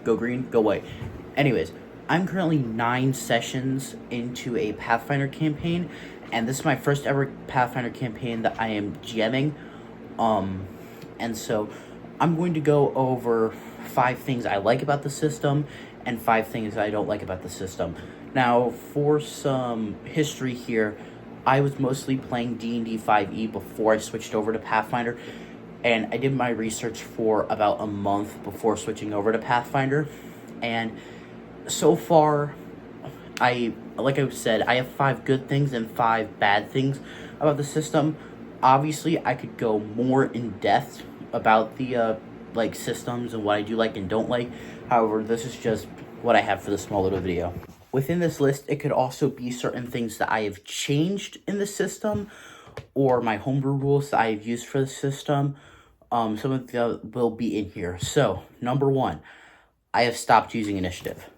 go green, go white. Anyways, I'm currently 9 sessions into a Pathfinder campaign, and this is my first ever Pathfinder campaign that I am GMing. And so I'm going to go over 5 things I like about the system and 5 things I don't like about the system. Now, for some history here, I was mostly playing D&D 5e before I switched over to Pathfinder, and I did my research for about a month before switching over to Pathfinder, and so far, like I said, I have 5 good things and 5 bad things about the system. Obviously, I could go more in depth about the systems and what I do like and don't like. However, this is just what I have for this small little video. Within this list, it could also be certain things that I have changed in the system, or my homebrew rules that I have used for the system. Some of them will be in here. So, number 1, I have stopped using initiative.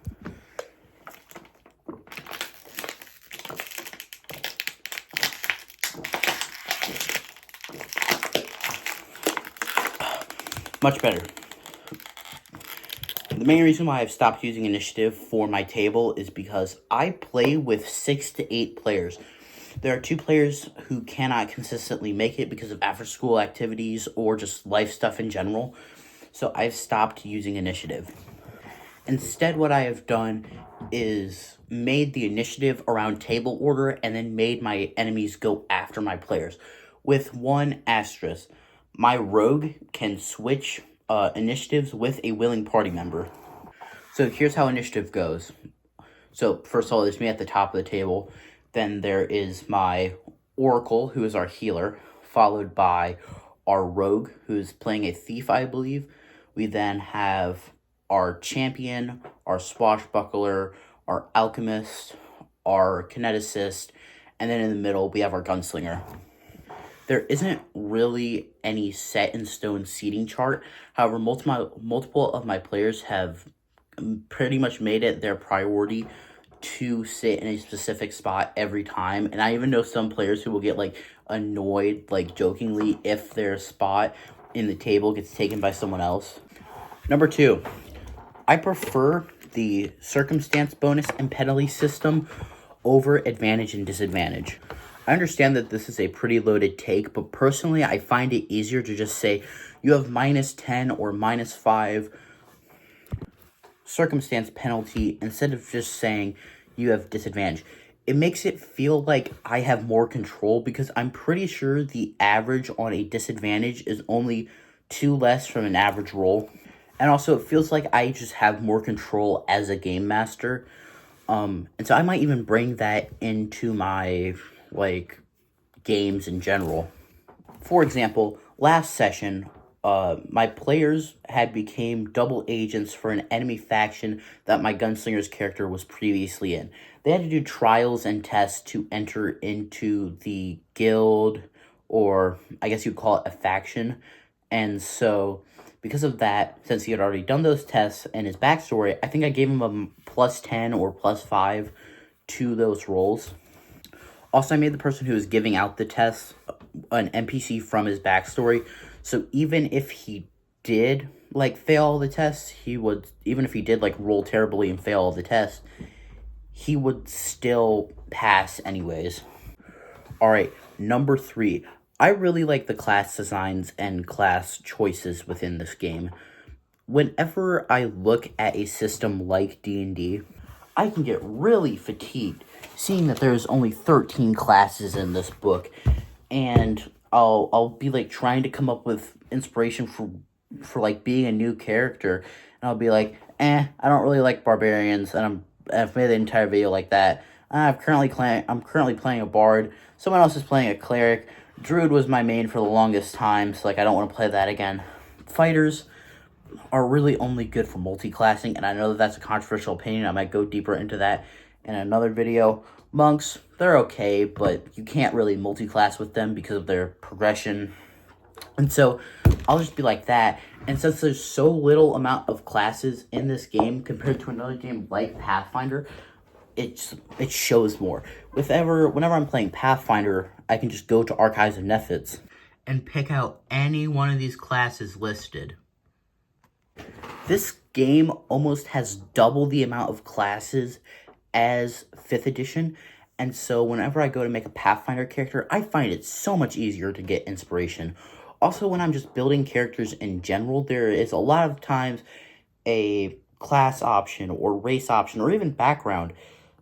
Much better. The main reason why I've stopped using initiative for my table is because I play with 6 to 8 players. There are 2 players who cannot consistently make it because of after-school activities or just life stuff in general. So I've stopped using initiative. Instead, what I have done is made the initiative around table order and then made my enemies go after my players. With one asterisk, my rogue can switch initiatives with a willing party member. So here's how initiative goes. So first of all, there's me at the top of the table. Then there is my Oracle, who is our healer, followed by our rogue, who's playing a thief, I believe. We then have our champion, our swashbuckler, our alchemist, our kineticist, and then in the middle we have our gunslinger. There isn't really any set-in-stone seating chart. However, multiple of my players have pretty much made it their priority to sit in a specific spot every time. And I even know some players who will get, annoyed, jokingly, if their spot in the table gets taken by someone else. Number 2, I prefer the circumstance bonus and penalty system over advantage and disadvantage. I understand that this is a pretty loaded take, but personally, I find it easier to just say you have -10 or -5 circumstance penalty instead of just saying you have disadvantage. It makes it feel like I have more control because I'm pretty sure the average on a disadvantage is only 2 less from an average roll. And also, it feels like I just have more control as a game master. And so I might even bring that into my games in general. For example, last session, my players had became double agents for an enemy faction that my gunslinger's character was previously in. They had to do trials and tests to enter into the guild, or I guess you'd call it a faction. And so, because of that, since he had already done those tests and his backstory, I think I gave him a +10 or +5 to those rolls. Also, I made the person who was giving out the tests an NPC from his backstory. So even if he did, fail all the tests, even if he did, roll terribly and fail all the tests, he would still pass anyways. Alright, number 3. I really like the class designs and class choices within this game. Whenever I look at a system like D&D, I can get really fatigued seeing that there's only 13 classes in this book, and I'll be trying to come up with inspiration for being a new character, and I'll be like, I don't really like barbarians, and I've made the entire video like that. I'm currently playing a bard. Someone else is playing a cleric. Druid was my main for the longest time, so I don't want to play that again. Fighters are really only good for multi-classing, and I know that that's a controversial opinion. I might go deeper into that in another video. Monks, they're okay, but you can't really multi-class with them because of their progression. And so I'll just be like that. And since there's so little amount of classes in this game compared to another game like Pathfinder, it shows more. Whenever I'm playing Pathfinder, I can just go to Archives of Nephits and pick out any one of these classes listed. This game almost has double the amount of classes as 5th edition, and so whenever I go to make a Pathfinder character, I find it so much easier to get inspiration. Also, when I'm just building characters in general, there is a lot of times a class option or race option or even background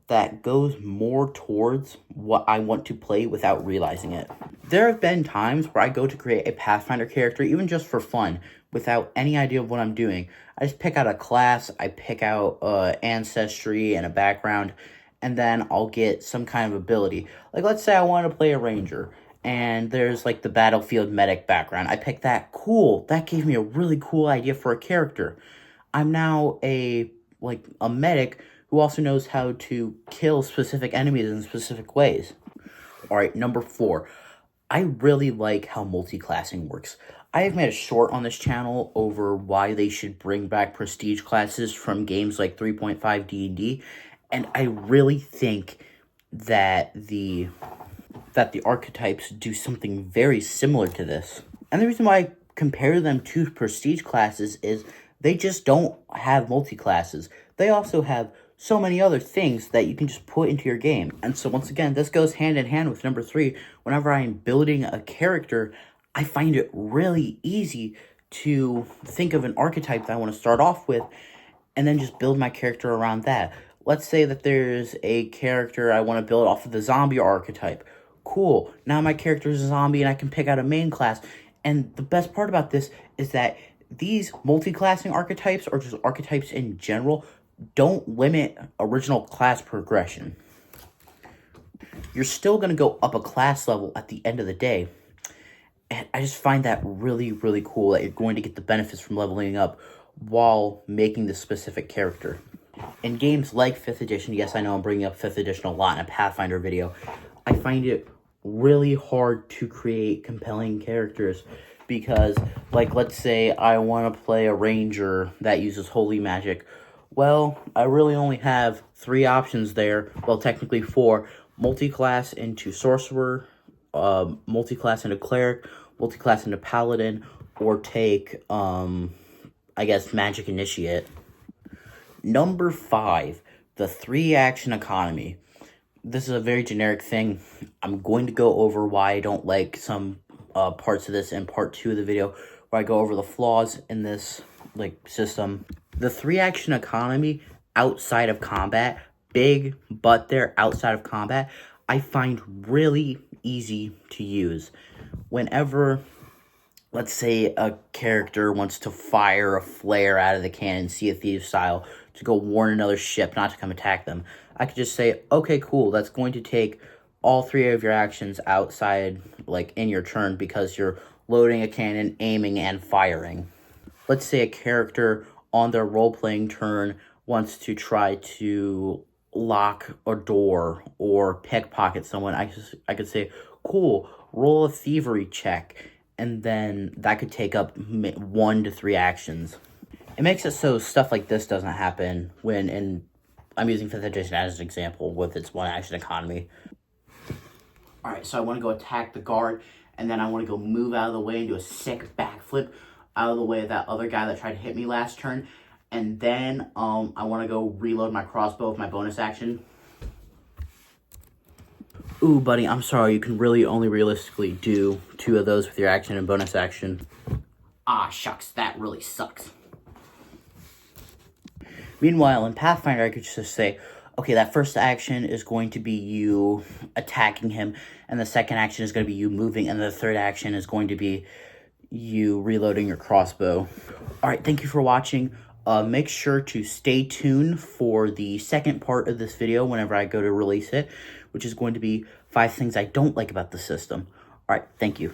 that goes more towards what I want to play without realizing it. There have been times where I go to create a Pathfinder character, even just for fun, without any idea of what I'm doing. I just pick out a class, I pick out ancestry and a background, and then I'll get some kind of ability. Like, let's say I want to play a ranger, and there's, like, the battlefield medic background. I pick that. Cool. That gave me a really cool idea for a character. I'm now a medic who also knows how to kill specific enemies in specific ways. Alright, number 4. I really like how multi-classing works. I have made a short on this channel over why they should bring back prestige classes from games like 3.5 D&D, and I really think that the archetypes do something very similar to this. And the reason why I compare them to prestige classes is they just don't have multi-classes. They also have so many other things that you can just put into your game. And so once again, this goes hand in hand with number 3. Whenever I'm building a character, I find it really easy to think of an archetype that I want to start off with and then just build my character around that. Let's say that there's a character I want to build off of the zombie archetype. Cool. Now my character is a zombie and I can pick out a main class. And the best part about this is that these multi-classing archetypes, or just archetypes in general, don't limit original class progression. You're still going to go up a class level at the end of the day. And I just find that really, really cool that you're going to get the benefits from leveling up while making the specific character. In games like 5th edition, yes, I know I'm bringing up 5th edition a lot in a Pathfinder video, I find it really hard to create compelling characters because, like, let's say I want to play a ranger that uses holy magic. Well, I really only have 3 options there, well, technically 4. Multi-class into sorcerer, multi-class into cleric, multi-class into paladin, or take, I guess, magic initiate. Number 5, the 3-action economy. This is a very generic thing. I'm going to go over why I don't like some parts of this in part 2 of the video, where I go over the flaws in this system. The 3-action economy outside of combat, big but they're outside of combat, I find really easy to use. Whenever, let's say, a character wants to fire a flare out of the cannon, Sea of Thieves style, to go warn another ship not to come attack them, I could just say, okay, cool, that's going to take all 3 of your actions outside, in your turn, because you're loading a cannon, aiming, and firing. Let's say a character on their role-playing turn wants to try to lock a door or pickpocket someone. I could say, cool, roll a thievery check, and then that could take up 1 to 3 actions. It makes it so stuff like this doesn't happen when I'm using 5th edition as an example with its 1-action economy. Alright, so I want to go attack the guard, and then I want to go move out of the way and do a sick backflip out of the way of that other guy that tried to hit me last turn. And then I want to go reload my crossbow with my bonus action. Ooh, buddy, I'm sorry. You can really only realistically do 2 of those with your action and bonus action. Ah, shucks, that really sucks. Meanwhile, in Pathfinder, I could just say, okay, that first action is going to be you attacking him, and the second action is going to be you moving, and the third action is going to be you reloading your crossbow. Alright, thank you for watching. Make sure to stay tuned for the second part of this video whenever I go to release it, which is going to be 5 things I don't like about the system. Alright, thank you.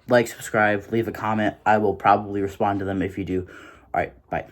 Like, subscribe, leave a comment. I will probably respond to them if you do. Alright, bye.